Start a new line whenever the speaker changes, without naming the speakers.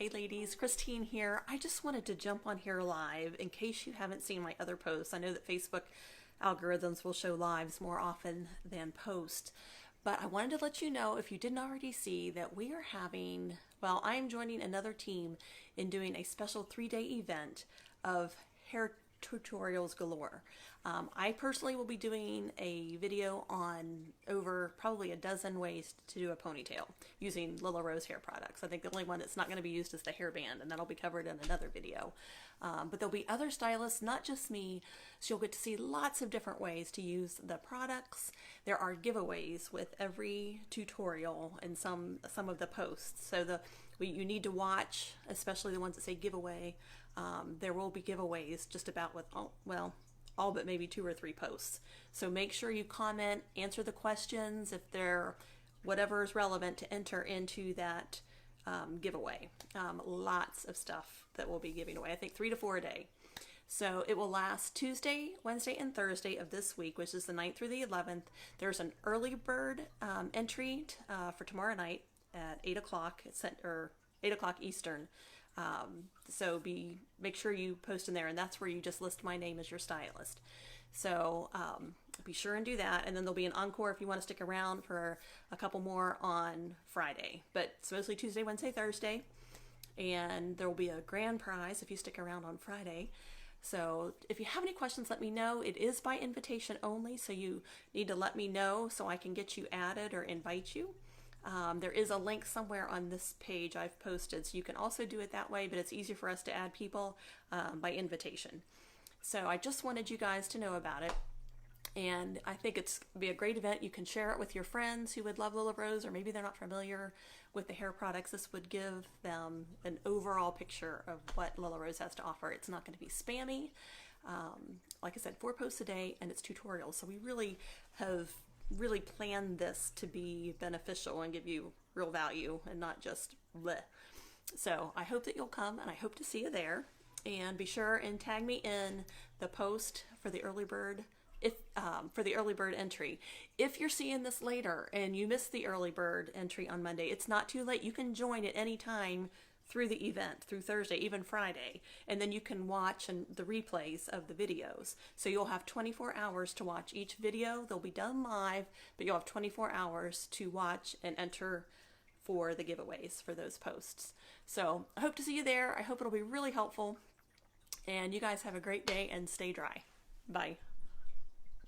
Hey ladies, Christine here. I just wanted to jump on here live in case you haven't seen my other posts. I know that Facebook algorithms will show lives more often than posts, but I wanted to let you know, if you didn't already see, that we are having, well, I am joining another team in doing a special 3-day event of hair tutorials galore. I personally will be doing a video on over probably a dozen ways to do a ponytail using Lilla Rose hair products. I think the only one that's not going to be used is the hairband, and that'll be covered in another video. But there'll be other stylists, not just me, so you'll get to see lots of different ways to use the products. There are giveaways with every tutorial and some of the posts. So you need to watch, especially the ones that say giveaway. There will be giveaways just about with all but maybe 2 or 3 posts. So make sure you comment, answer the questions if they're whatever is relevant to enter into that giveaway. Lots of stuff that we'll be giving away. I think 3 to 4 a day. So it will last Tuesday, Wednesday, and Thursday of this week, which is the 9th through the 11th. There's an early bird entry for tomorrow night at 8 o'clock, or 8 o'clock Eastern. So make sure you post in there, and that's where you just list my name as your stylist. So be sure and do that, and then there'll be an encore if you want to stick around for a couple more on Friday. But it's mostly Tuesday, Wednesday, Thursday, and there will be a grand prize if you stick around on Friday. So if you have any questions, let me know. It is by invitation only, so you need to let me know so I can get you added or invite you. There is a link somewhere on this page I've posted, so you can also do it that way, but it's easier for us to add people by invitation. So I just wanted you guys to know about it, and I think it's be a great event. You can share it with your friends who would love Lilla Rose, or maybe they're not familiar with the hair products. This would give them an overall picture of what Lilla Rose has to offer. It's not going to be spammy. Like I said, 4 posts a day, and it's tutorials, so we really have planned this to be beneficial and give you real value and not just bleh. So I hope that you'll come, and I hope to see you there. And be sure and tag me in the post for the early bird, for the early bird entry. If you're seeing this later and you missed the early bird entry on Monday, it's not too late. You can join at any time through the event, through Thursday, even Friday, and then you can watch the replays of the videos. So you'll have 24 hours to watch each video. They'll be done live, but you'll have 24 hours to watch and enter for the giveaways for those posts. So I hope to see you there. I hope it'll be really helpful, and you guys have a great day and stay dry. Bye.